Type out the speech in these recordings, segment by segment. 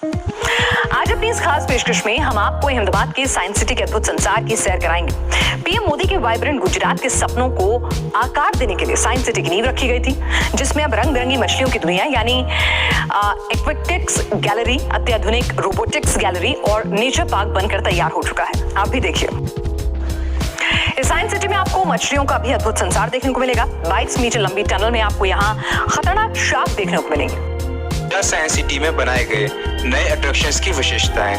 आज अपनी इस खास पेशकश में हम आपको अहमदाबाद के साइंस सिटी के अद्भुत संसार की सैर कराएंगे। पीएम मोदी के वाइब्रेंट गुजरात के सपनों को आकार देने के लिए साइंस सिटी की नींव रखी गई थी, जिसमें अब रंग बिरंगी मछलियों की दुनिया यानी एक्वेटिक्स गैलरी, अत्याधुनिक रोबोटिक्स गैलरी और नेचर पार्क बनकर तैयार हो चुका है। आप भी देखिए। इस साइंस सिटी में आपको मछलियों का भी अद्भुत संसार देखने को मिलेगा। 22 मीटर लंबी टनल में आपको यहाँ खतरनाक शार्क देखने को मिलेंगे। साइंस सिटी में बनाए गए नए अट्रैक्शंस की विशेषताएं।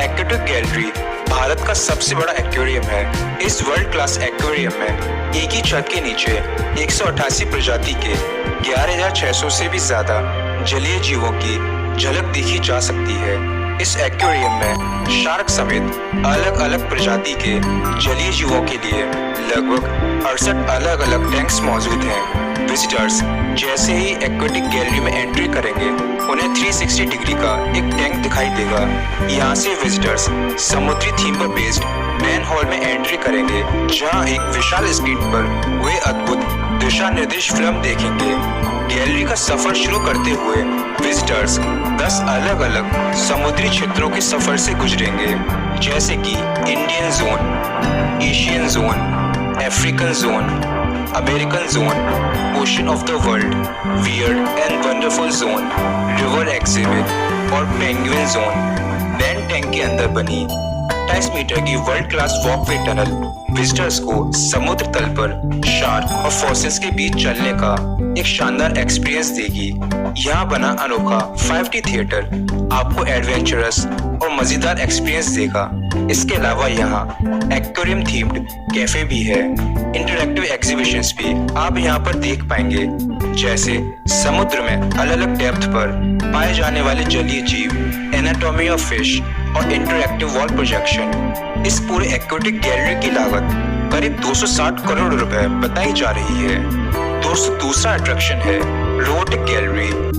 एक्वेटिक गैलरी भारत का सबसे बड़ा एक्वेरियम है। इस वर्ल्ड क्लास एक्वेरियम में एक ही छत के नीचे 188 प्रजाति के 11,600 से भी ज्यादा जलीय जीवों की झलक देखी जा सकती है। इस एक्वेरियम में शार्क समेत अलग अलग प्रजाति के जलीय जीवों के लिए लगभग 68 अलग अलग टैंक्स मौजूद हैं। विजिटर्स जैसे ही एक्वेटिक गैलरी में एंट्री करेंगे, उन्हें 360 डिग्री का एक टैंक दिखाई देगा। यहाँ से विजिटर्स समुद्री थीम पर बेस्ड मैन हॉल में एंट्री करेंगे, जहाँ एक विशाल स्क्रीन पर वे अद्भुत दिशा निर्देश फिल्म देखेंगे। गैलरी का सफर शुरू करते हुए विजिटर्स 10 अलग अलग समुद्री क्षेत्रों के सफर से गुजरेंगे, जैसे कि Indian zone, Asian zone, African zone, American zone, ocean of the world, weird and wonderful zone, river exhibit और पेंगुइन जोन। लैंड टैंक के अंदर बनी 28 मीटर की world class walkway tunnel visitors को समुद्र तल पर शार्क और फॉसिल्स के बीच चलने का एक शानदार एक्सपीरियंस देगी। यहाँ बना अनोखा 5D थिएटर आपको एडवेंचरस और मजेदार एक्सपीरियंस देगा। इसके अलावा यहाँ एक्वेरियम थीम्ड कैफे भी है। इंटरैक्टिव एग्जीबिशंस भी आप यहाँ पर देख पाएंगे, जैसे समुद्र में अलग अलग डेप्थ पर पाए जाने वाले जलीय जीव, एनाटॉमी ऑफ फिश और इंटरैक्टिव वॉल प्रोजेक्शन। इस पूरे एक्वेटिक गैलरी की लागत करीब 260 करोड़ रुपए बताई जा रही है। दोस्तों, दूसरा अट्रैक्शन है रोबोटिक गैलरी।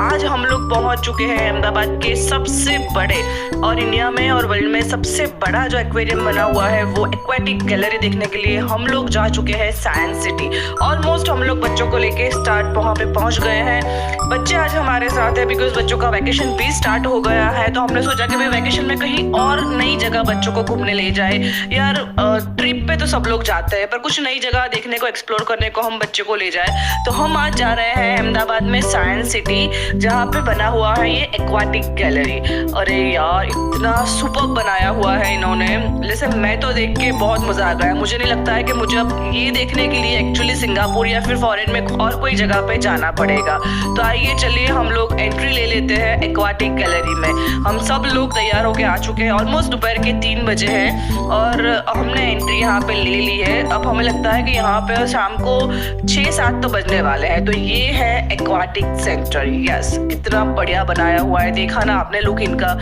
आज हम लोग पहुंच चुके हैं अहमदाबाद के सबसे बड़े और इंडिया में और वर्ल्ड में सबसे बड़ा जो एक्वेरियम बना हुआ है वो एक्वेटिक गैलरी देखने के लिए हम लोग जा चुके हैं साइंस सिटी। ऑलमोस्ट हम लोग बच्चों को लेके वहाँ पे पहुंच गए हैं। बच्चे आज हमारे साथ है बिकॉज बच्चों का वैकेशन भी स्टार्ट हो गया है, तो हमने सोचा कि भाई वैकेशन में कहीं और नई जगह बच्चों को घूमने ले जाए। यार ट्रिप पे तो सब लोग जाते हैं, पर कुछ नई जगह देखने को, एक्सप्लोर करने को हम बच्चे को ले जाए। तो हम आज जा रहे हैं अहमदाबाद में साइंस सिटी, जहाँ पे बना हुआ है ये एक्वाटिक गैलरी। अरे यार इतना सुपर बनाया हुआ है इन्होंने, जैसे मैं तो देख के बहुत मजा आ गया। मुझे नहीं लगता है कि मुझे अब ये देखने के लिए एक्चुअली सिंगापुर या फिर फॉरेन में और कोई जगह पे जाना पड़ेगा। तो आइए चलिए हम लोग एंट्री ले लेते हैं एक्वाटिक गैलरी में। हम सब लोग तैयार होके आ चुके हैं, ऑलमोस्ट दोपहर के 3 बजे हैं और हमने एंट्री यहाँ पे ले ली है। अब हमें लगता है कि यहाँ पे शाम को 6-7 तो बजने वाले हैं। तो ये है एक्वाटिक सेंटर। यस, कितना बढ़िया बनाया हुआ है, देखा ना आपने लुक इनका।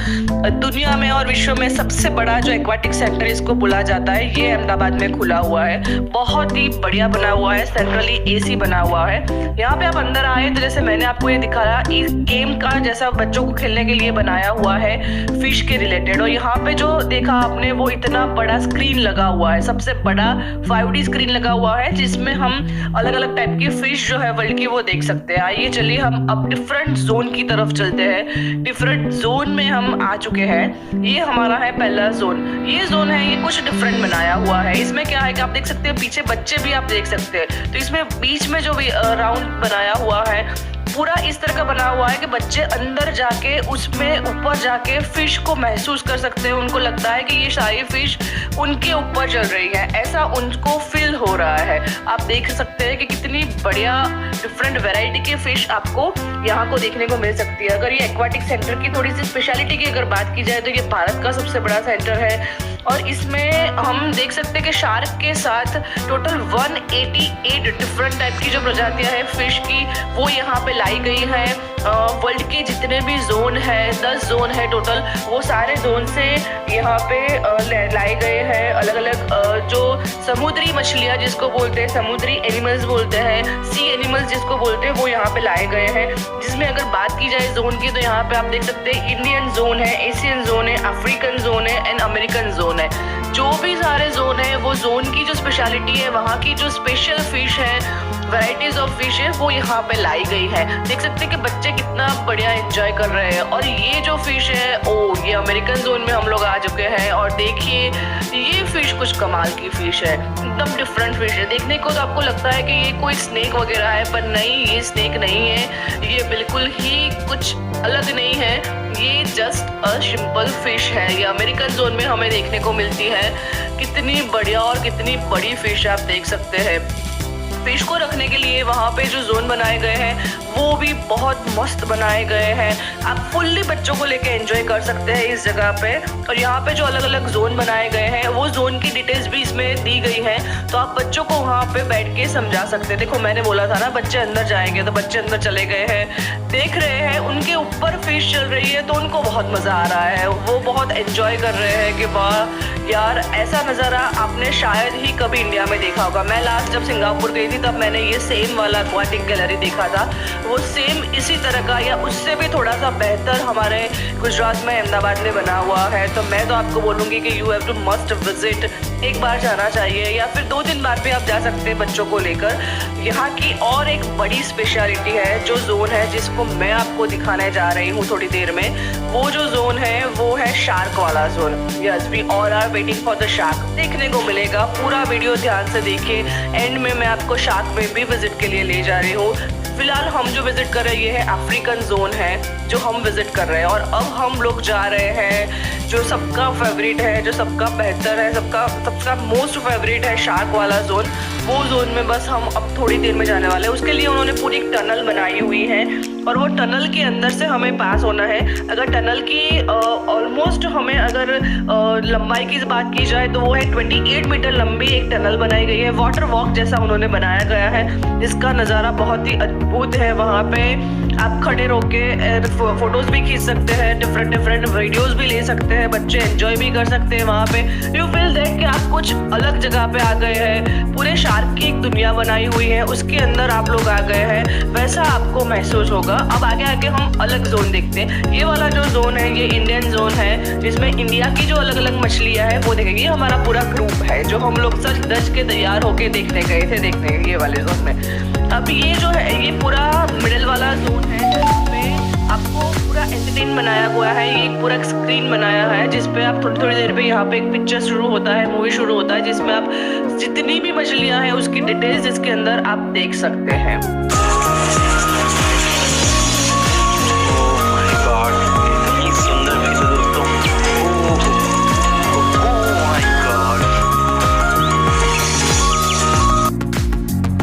दुनिया में और विश्व में सबसे बड़ा जो एक्वाटिक सेंटर इसको बोला जाता है, ये अहमदाबाद में खुला हुआ है। बहुत ही बढ़िया बना हुआ है, सेंट्रली एसी बना हुआ है। यहाँ पे आप अंदर आए तो जैसे मैंने आपको ये दिखाया, इस गेम का जैसा बच्चों को खेलने के लिए बनाया हुआ है फिश के रिलेटेड। और यहाँ पे जो देखा आपने वो इतना बड़ा स्क्रीन लगा हुआ है, सबसे बड़ा 5D स्क्रीन लगा हुआ है, जिसमें हम अलग अलग टाइप की फिश जो है वर्ल्ड की वो देख सकते हैं। आइए चलिए हम अब डिफरेंट जोन की तरफ चलते हैं। डिफरेंट जोन में हम आ चुके हैं। ये हमारा है पहला जोन। ये जोन है, ये कुछ डिफरेंट बनाया हुआ है। इसमें क्या है कि आप देख सकते हैं पीछे बच्चे भी आप देख सकते हैं। तो इसमें बीच में जो भी राउंड बनाया हुआ है पूरा इस तरह का बना हुआ है कि बच्चे अंदर जाके उसमें ऊपर जाके फिश को महसूस कर सकते हैं। उनको लगता है कि ये सारी फिश उनके ऊपर चल रही है, ऐसा उनको फील हो रहा है। आप देख सकते हैं कि कितनी बढ़िया डिफरेंट वैरायटी के फिश आपको यहाँ को देखने को मिल सकती है। अगर ये एक्वाटिक सेंटर की थोड़ी सी स्पेशलिटी की अगर बात की जाए तो ये भारत का सबसे बड़ा सेंटर है। और इसमें हम देख सकते हैं कि शार्क के साथ टोटल 188 डिफरेंट टाइप की जो प्रजातियां हैं फिश की, वो यहाँ पे लाई गई हैं। वर्ल्ड के जितने भी जोन है, 10 जोन है टोटल, वो सारे जोन से यहाँ पे लाए गए हैं। अलग अलग जो समुद्री मछलियाँ जिसको बोलते हैं, समुद्री एनिमल्स बोलते हैं, सी एनिमल्स जिसको बोलते हैं, वो यहाँ पे लाए गए हैं। जिसमें अगर बात की जाए जोन की तो यहाँ पे आप देख सकते हैं इंडियन जोन है, एशियन जोन है, अफ्रीकन जोन है एंड अमेरिकन जोन है। जो भी सारे जोन है वो जोन की जो स्पेशलिटी है, वहाँ की जो स्पेशल फिश है वैरायटीज ऑफ फिश है वो यहाँ पे लाई गई है। देख सकते हैं कि बच्चे कितना बढ़िया एंजॉय कर रहे हैं। और ये जो फिश है ये अमेरिकन जोन में हम लोग आ चुके हैं। और देखिए ये फिश कुछ कमाल की फिश है, एकदम डिफरेंट फिश है। देखने को तो आपको लगता है कि ये कोई स्नेक वगैरह है, पर नहीं, ये स्नेक नहीं है, ये बिल्कुल ही कुछ अलग नहीं है। ये जस्ट अ सिंपल फिश है। ये अमेरिकन जोन में हमें देखने को मिलती है। कितनी बढ़िया और कितनी बड़ी फिश आप देख सकते हैं। फिश को रखने के लिए वहाँ पे जो जोन बनाए गए हैं वो भी बहुत मस्त बनाए गए हैं। आप फुल्ली बच्चों को लेके एंजॉय कर सकते हैं इस जगह पे। और यहाँ पे जो अलग अलग जोन बनाए गए हैं वो जोन की डिटेल्स भी इसमें दी गई हैं, तो आप बच्चों को वहाँ पे बैठ के समझा सकते हैं। देखो मैंने बोला था ना बच्चे अंदर जाएंगे, तो बच्चे अंदर चले गए हैं, देख रहे हैं उनके ऊपर फिश चल रही है, तो उनको बहुत मजा आ रहा है। वो बहुत एंजॉय कर रहे हैं कि वाह यार, ऐसा नज़ारा आपने शायद ही कभी इंडिया में देखा होगा। मैं लास्ट जब सिंगापुर गई थी तब मैंने ये सेम वाला एक्वाटिक गैलरी देखा था। वो सेम इसी तरह का या उससे भी थोड़ा सा बेहतर हमारे गुजरात में अहमदाबाद में बना हुआ है। तो मैं तो आपको बोलूँगी कि you have to must visit, एक बार जाना चाहिए, या फिर 2-3 बार भी आप जा सकते हैं बच्चों को लेकर। यहाँ की और एक बड़ी स्पेशलिटी है जो जोन है जिसको मैं आपको दिखाने जा रही हूँ थोड़ी देर में। वो जो जोन है वो है शार्क वाला zone. Yes, we all are waiting for the shark. देखने को मिलेगा, पूरा वीडियो ध्यान से देखिए। एंड में मैं आपको शार्क में भी विजिट के लिए ले जा रही हूँ। फिलहाल हम जो विजिट कर रहे हैं ये है अफ्रीकन जोन है जो हम विजिट कर रहे हैं। और अब हम लोग जा रहे हैं जो सबका फेवरेट है, जो सबका बेहतर है, सबका मोस्ट फेवरेट है, शार्क वाला जोन। वो जोन में बस हम अब थोड़ी देर में जाने वाले हैं। उसके लिए उन्होंने पूरी टनल बनाई हुई है और वो टनल के अंदर से हमें पास होना है। अगर टनल की ऑलमोस्ट हमें अगर लंबाई की बात की जाए तो वो है 28 मीटर लंबी एक टनल बनाई गई है। वाटर वॉक जैसा उन्होंने बनाया गया है, जिसका नज़ारा बहुत ही अद्भुत है। वहाँ पे आप खड़े रह के फोटोज भी खींच सकते हैं, डिफरेंट वीडियोस भी ले सकते हैं, बच्चे एंजॉय भी कर सकते हैं। वहाँ पे यू फील दैट कि आप कुछ अलग जगह पे आ गए हैं। पूरे शार्क की एक दुनिया बनाई हुई है, उसके अंदर आप लोग आ गए हैं, वैसा आपको महसूस होगा। अब आगे आगे हम अलग जोन देखते हैं। ये वाला जो जोन है ये इंडियन जोन है, जिसमें इंडिया की जो अलग अलग मछलियाँ हैं वो देखेंगे। ये हमारा पूरा ग्रुप है जो हम लोग सच धज के तैयार होके देखने गए थे ये वाले जोन में। अब ये जो है ये पूरा मिडिल वाला जोन है जिसमें आपको पूरा एंटरटेन बनाया हुआ है। ये एक पूरा स्क्रीन बनाया है जिसपे आप थोड़ी देर पे यहाँ पे एक पिक्चर शुरू होता है, मूवी शुरू होता है, जिसमें आप जितनी भी मछलियाँ हैं उसकी डिटेल्स इसके अंदर आप देख सकते हैं।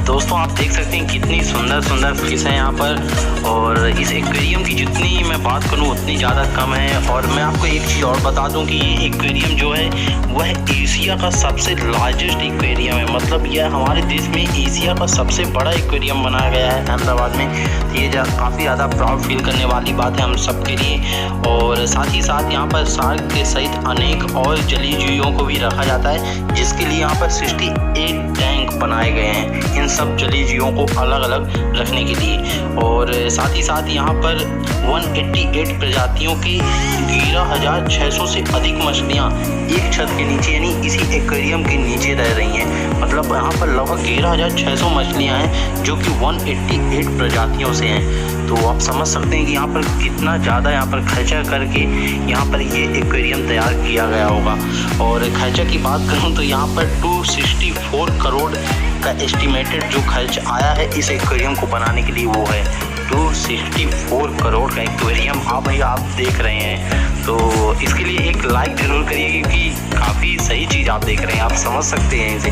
दोस्तों आप देख सकते हैं कितनी सुंदर फिश है यहाँ पर। और इस एक्वेरियम की जितनी मैं बात करूँ उतनी ज़्यादा कम है। और मैं आपको एक चीज़ और बता दूँ कि ये एक्वेरियम जो है वह एशिया का सबसे लार्जेस्ट एक्वेरियम है। मतलब यह हमारे देश में एशिया का सबसे बड़ा एक्वेरियम बनाया गया है अहमदाबाद में। ये काफ़ी ज़्यादा प्राउड फील करने वाली बात है हम सब के लिए। और साथ ही साथ यहाँ पर शार्क के सहित अनेक और जलीय जीवों को भी रखा जाता है, जिसके लिए यहाँ पर 68 टैंक बनाए गए हैं इन सब जलीय जीवों को अलग अलग रखने के लिए। और साथ ही साथ यहाँ पर 188 प्रजातियों की 13,600 से अधिक मछलियाँ एक छत के नीचे यानी इसी एक्वेरियम के नीचे रह रही हैं। मतलब यहाँ पर लगभग 13,600 मछलियाँ हैं जो कि 188 प्रजातियों से हैं। तो आप समझ सकते हैं कि यहाँ पर कितना ज़्यादा यहाँ पर खर्चा करके यहाँ पर ये एक्वेरियम तैयार किया गया होगा। और खर्चा की बात करूँ तो यहाँ पर 264 करोड़ का एस्टिमेटेड जो खर्च आया है इस एक्वेरियम को बनाने के लिए वो है 264 करोड़ का एक्वेरियम। हाँ भैया आप देख रहे हैं, तो इसके लिए एक लाइक जरूर करिए क्योंकि काफ़ी सही चीज़ आप देख रहे हैं, आप समझ सकते हैं इसे।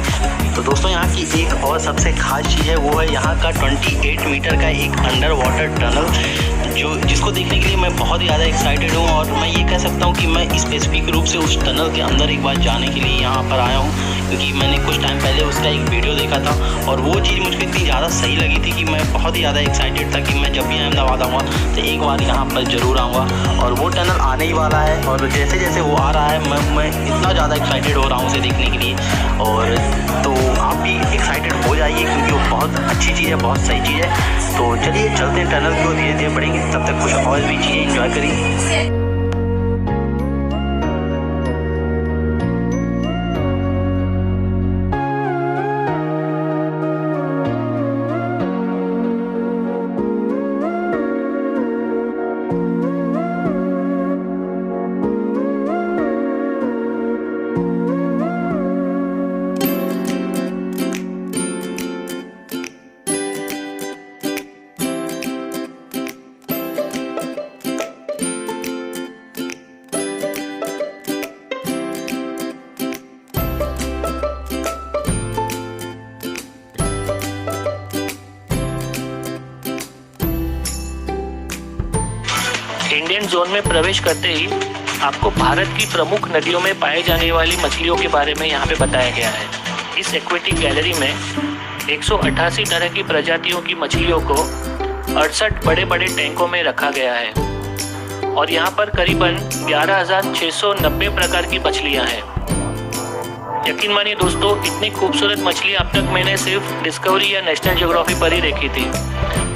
तो दोस्तों यहाँ की एक और सबसे खास चीज़ है वो है यहाँ का 28 मीटर का एक अंडर वाटर टनल जिसको देखने के लिए मैं बहुत ही ज़्यादा एक्साइटेड हूँ। और मैं ये कह सकता हूँ कि मैं स्पेसिफिक रूप से उस टनल के अंदर एक बार जाने के लिए यहाँ पर आया हूँ, क्योंकि मैंने कुछ टाइम पहले उसका एक वीडियो देखा था और वो चीज़ मुझको इतनी ज़्यादा सही लगी थी कि मैं बहुत ही ज़्यादा एक्साइटेड था कि मैं जब भी अहमदाबाद आऊँगा तो एक बार यहाँ पर ज़रूर आऊँगा। और वो टनल आने ही वाला है और जैसे जैसे वो आ रहा है मैं इतना ज़्यादा एक्साइटेड हो रहा हूँ उसे देखने के लिए। और तो आप भी एक्साइटेड हो जाइए क्योंकि वो बहुत अच्छी चीज़ है, बहुत सही चीज़ है। तो चलिए चलते हैं टनल की ओर, धीरे धीरे बढ़ेंगे, तब तक कुछ और भी चीज़ें एंजॉय करिए। जोन में प्रवेश करते ही आपको भारत की प्रमुख नदियों में पाए जाने वाली मछलियों के बारे में यहाँ पे बताया गया है। इस एक्वेटिक गैलरी में 188 तरह की प्रजातियों की मछलियों को 68 बड़े बड़े टैंकों में रखा गया है और यहाँ पर करीबन 11,690 प्रकार की मछलियाँ हैं। यकीन मानिए दोस्तों, इतनी खूबसूरत मछली अब तक मैंने सिर्फ डिस्कवरी या नेशनल ज्योग्राफी पर ही देखी थी।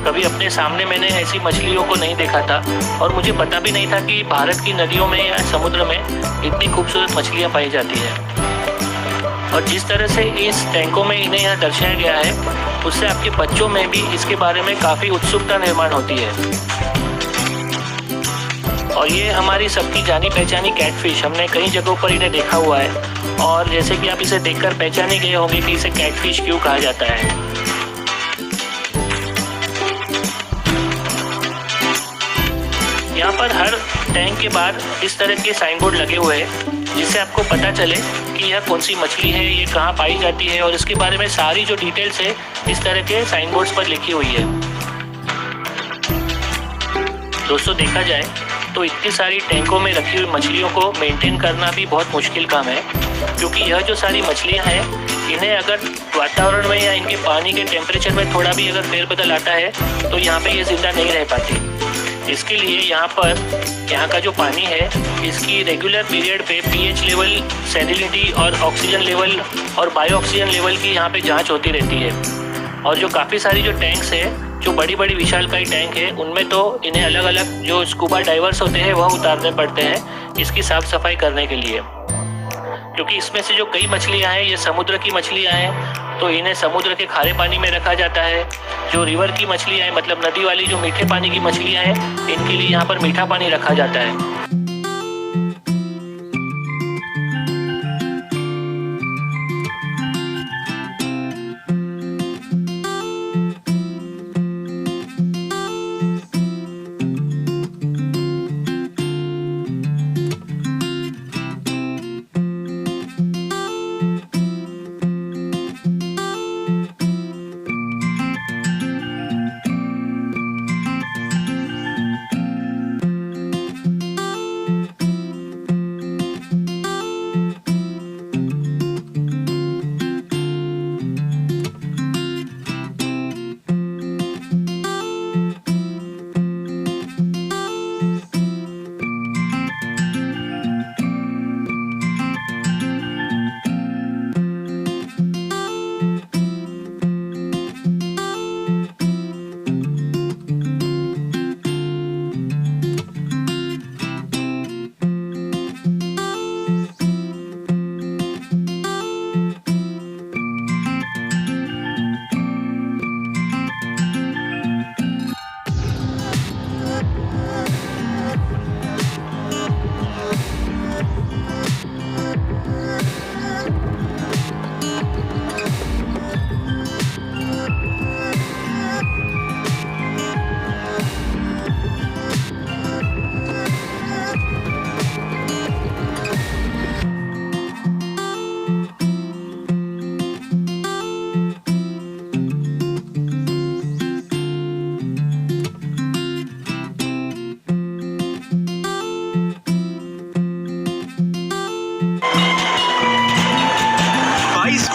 कभी अपने सामने मैंने ऐसी मछलियों को नहीं देखा था और मुझे पता भी नहीं था कि भारत की नदियों में या समुद्र में इतनी खूबसूरत मछलियाँ पाई जाती हैं। और जिस तरह से इस टैंकों में इन्हें यहाँ दर्शाया गया है, उससे आपके बच्चों में भी इसके बारे में काफ़ी उत्सुकता निर्माण होती है। और ये हमारी सबकी जानी पहचानी कैटफिश, हमने कई जगहों पर इन्हें देखा हुआ है और जैसे कि आप इसे देखकर पहचान ही गए होंगे कि इसे कैटफिश क्यों कहा जाता है। यहाँ पर हर टैंक के बाहर इस तरह के साइन बोर्ड लगे हुए हैं जिससे आपको पता चले कि यह कौन सी मछली है, ये कहाँ पाई जाती है और इसके बारे में सारी जो डिटेल्स है इस तरह के साइन बोर्ड्स पर लिखी हुई है। दोस्तों, देखा जाए तो इतनी सारी टैंकों में रखी हुई मछलियों को मेंटेन करना भी बहुत मुश्किल काम है, क्योंकि यह जो सारी मछलियां हैं, इन्हें अगर वातावरण में या इनके पानी के टेम्परेचर में थोड़ा भी अगर फेरबदल आता है तो यहाँ पे ये जिंदा नहीं रह पाती। इसके लिए यहाँ का जो पानी है, इसकी रेगुलर पीरियड पे पीएच लेवल, सैलिनिटी और ऑक्सीजन लेवल और बायो ऑक्सीजन लेवल की यहाँ पे जांच होती रहती है। और जो काफ़ी सारी जो टैंक्स है, जो बड़ी बड़ी विशालकाय टैंक है, उनमें तो इन्हें अलग अलग जो स्कूबा डाइवर्स होते हैं वह उतारने पड़ते हैं इसकी साफ सफाई करने के लिए, क्योंकि इसमें से जो कई मछलियाँ हैं ये समुद्र की मछलियाँ हैं, तो इन्हें समुद्र के खारे पानी में रखा जाता है। जो रिवर की मछलियाँ हैं, मतलब नदी वाली जो मीठे पानी की मछलियाँ हैं, इनके लिए यहाँ पर मीठा पानी रखा जाता है।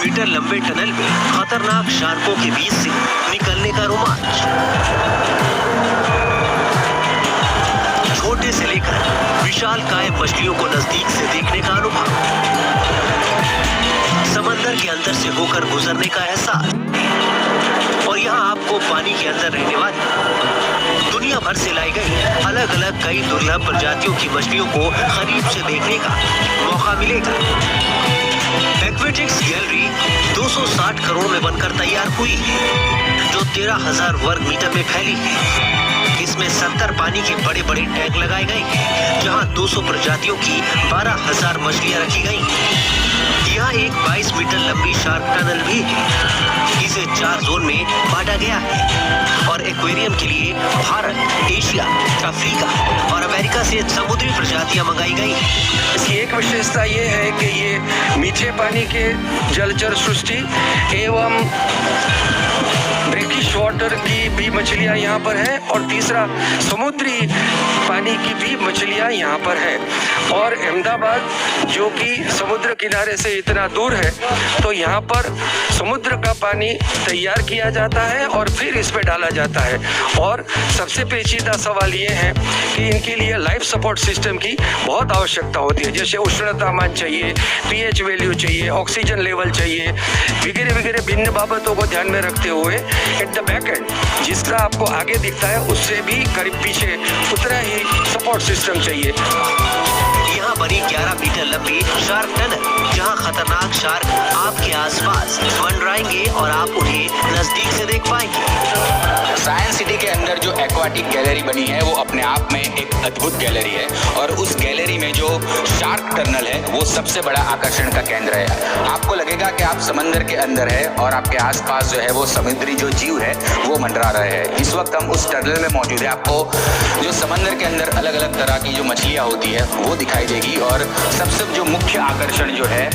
मीटर लंबे टनल में खतरनाक शार्कों के बीच से निकलने का रोमांच, छोटे से लेकर विशालकाय मछलियों को नजदीक से देखने का अनुभव, समंदर के अंदर से होकर गुजरने का एहसास, और यहाँ आपको पानी के अंदर रहने वाली दुनिया भर से लाई गई अलग अलग कई दुर्लभ प्रजातियों की मछलियों को करीब से देखने का मौका मिलेगा। एक्वेटिक्स गैलरी 260 करोड़ में बनकर तैयार हुई, जो 13,000 वर्ग मीटर में फैली है। इसमें 70 पानी के बड़े बड़े टैंक लगाए गए, जहां 200 प्रजातियों की 12,000 मछलियां रखी गई। यहाँ एक 22 मीटर लंबी शार्क टनल भी है। इसे 4 जोन में बांटा गया है और एक्वेरियम के लिए भारत, एशिया, अफ्रीका और अमेरिका से समुद्री प्रजातियां मंगाई गई। इसकी एक विशेषता ये है कि ये मीठे पानी के जलचर सृष्टि एवं ब्रिटिश फ्रेश वाटर की भी मछलियाँ यहाँ पर हैं और तीसरा समुद्री पानी की भी मछलियाँ यहाँ पर है। और अहमदाबाद जो कि समुद्र किनारे से इतना दूर है, तो यहाँ पर समुद्र का पानी तैयार किया जाता है और फिर इस पे डाला जाता है। और सबसे पेचीदा सवाल ये है कि इनके लिए लाइफ सपोर्ट सिस्टम की बहुत आवश्यकता होती है, जैसे उष्ण तापमान चाहिए, पीएच वैल्यू चाहिए, ऑक्सीजन लेवल चाहिए, वगैरह वगैरह भिन्न बाबतों को ध्यान में रखते हुए एट द बैक एंड जिसका आपको आगे दिखता है उससे भी करीब पीछे उतना ही सपोर्ट सिस्टम चाहिए। यहाँ बनी 11 मीटर लंबी शार्क टनल, जहाँ खतरनाक शार्क आपके आसपास मंडराएंगे और आप उन्हें नजदीक से देख पाएंगे। साइंस सिटी के अंदर जो एक्वाटिक गैलरी बनी है वो अपने आप में एक अद्भुत गैलरी है और उस गैलरी में जो शार्क टनल है वो सबसे बड़ा आकर्षण का केंद्र है। आपको लगेगा कि आप समंदर के अंदर है और आपके आसपास जो है वो समुद्री जो जीव है वो मंडरा रहे हैं। इस वक्त हम उस टनल में मौजूद है। आपको जो समंदर के अंदर अलग अलग तरह की जो मछलियाँ होती है वो दिखाई देगी और सबसे जो मुख्य आकर्षण जो है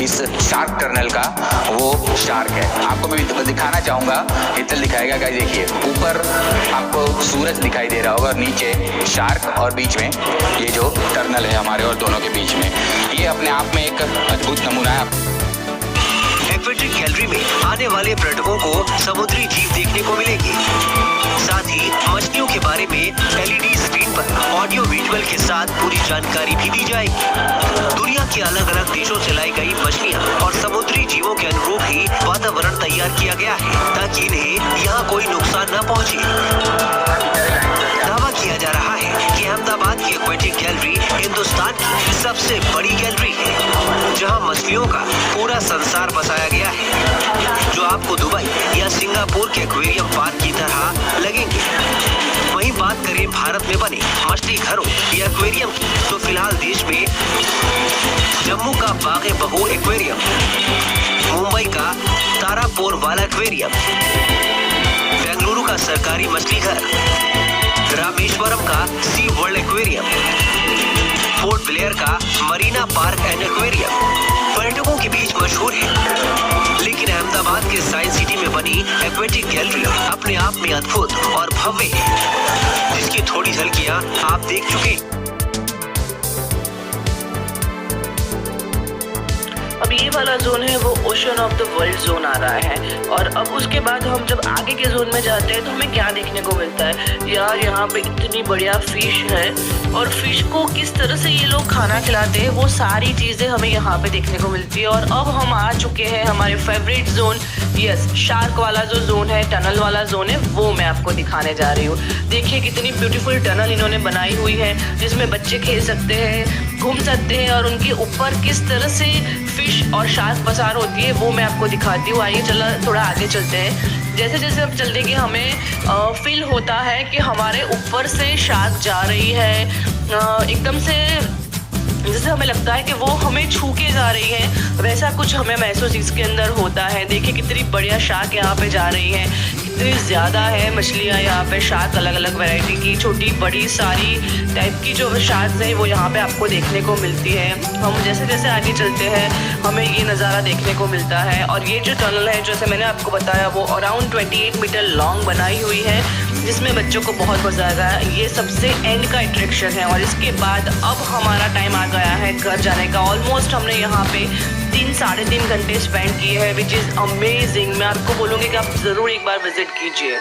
इस शार्क टनल का वो शार्क है। आपको मैं दिखाना चाहूँगा, हितल दिखाएगा। गाइस देखिए, ऊपर आपको सूरज दिखाई दे रहा होगा और नीचे शार्क और बीच में ये जो टनल है हमारे और दोनों के बीच में, ये अपने आप में एक अद्भुत नमूना है। एक्वेटिक गैलरी में आने वाले पर्यटकों को समुद्री जीव देखने को मिलेगी। साथ ही मछलियों के बारे में एलईडी स्क्रीन पर ऑडियो विजुअल के साथ पूरी जानकारी भी दी जाएगी। दुनिया के अलग अलग देशों से लाई गई मछलियाँ और समुद्री जीवों के अनुरूप ही वातावरण तैयार किया गया है ताकि इन्हें यहाँ कोई नुकसान न पहुँचे। दावा किया जा रहा है कि अहमदाबाद की एक्वेटिक गैलरी हिंदुस्तान की सबसे बड़ी गैलरी है, जहाँ मछलियों का पूरा संसार बसाया गया है, जो आपको दुबई या सिंगापुर के एक्वेरियम पार्क की तरह लगेंगे। वहीं बात करें भारत में बने मछली घरों या एक्वेरियम की, तो फिलहाल देश में जम्मू का बाग-ए-बहू एक्वेरियम, मुंबई का तारापोर वाला एक्वेरियम, बेंगलुरु का सरकारी मछली घर, रामेश्वरम का सी वर्ल्ड एक्वेरियम, पोर्ट ब्लेयर का मरीना पार्क एंड एक्वेरियम पर्यटकों के बीच मशहूर है। लेकिन अहमदाबाद के साइंस सिटी में बनी एक्वेटिक गैलरी अपने आप में अद्भुत और भव्य है, जिसकी थोड़ी झलकियां आप देख चुके हैं। अब ये वाला जोन है वो ocean of the world zone आ रहा है। और अब उसके बाद हम जब आगे के जोन में जाते हैं तो हमें क्या देखने को मिलता है यार, यहाँ पे इतनी बढ़िया फिश है और फिश को किस तरह से ये लोग खाना खिलाते हैं वो सारी चीज़ें हमें यहाँ पे देखने को मिलती है। और अब हम आ चुके हैं हमारे फेवरेट जोन, यस, शार्क वाला जो जोन है, टनल वाला जोन है, वो मैं आपको दिखाने जा रही हूँ। देखिए कितनी ब्यूटीफुल टनल इन्होंने बनाई हुई है जिसमें बच्चे खेल सकते हैं, घूम सकते हैं और उनके ऊपर किस तरह से फिश और शार्क पसार होती है वो मैं आपको दिखाती हूँ। आइए चला थोड़ा आगे चलते हैं। जैसे जैसे हम चलते कि हमें फील होता है कि हमारे ऊपर से शार्क जा रही है, एकदम से जैसे हमें लगता है कि वो हमें छू के जा रही है, वैसा कुछ हमें महसूस इसके अंदर होता है। देखिए कितनी बढ़िया शार्क यहाँ पे जा रही है, कितनी ज़्यादा है मछलियाँ यहाँ पे, शार्क अलग अलग वैरायटी की, छोटी बड़ी सारी टाइप की जो शार्क्स है वो यहाँ पे आपको देखने को मिलती है। हम जैसे जैसे आगे चलते हैं हमें ये नज़ारा देखने को मिलता है। और ये जो टनल है जैसे मैंने आपको बताया वो अराउंड 28 मीटर लॉन्ग बनाई हुई है, जिसमें बच्चों को बहुत मजा आएगा। ये सबसे एंड का अट्रैक्शन है। और इसके बाद अब हमारा टाइम आ गया है घर जाने का। ऑलमोस्ट हमने यहाँ पे 3-3.5 घंटे स्पेंड किए हैं, विच इज़ अमेजिंग। मैं आपको बोलूँगी कि आप ज़रूर एक बार विजिट कीजिए।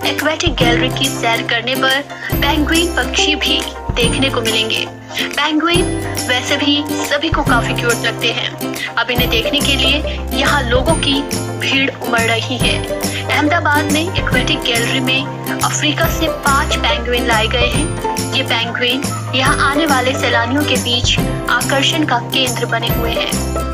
एक्वेटिक गैलरी की सैर करने पर पेंगुइन पक्षी भी देखने को मिलेंगे। पेंगुइन वैसे भी सभी को काफी क्यूट लगते हैं। अब इन्हें देखने के लिए यहाँ लोगों की भीड़ उमड़ रही है। अहमदाबाद में एक्वेटिक गैलरी में अफ्रीका से 5 पेंगुइन लाए गए हैं। ये पेंगुइन यहाँ आने वाले सैलानियों के बीच आकर्षण का केंद्र बने हुए हैं।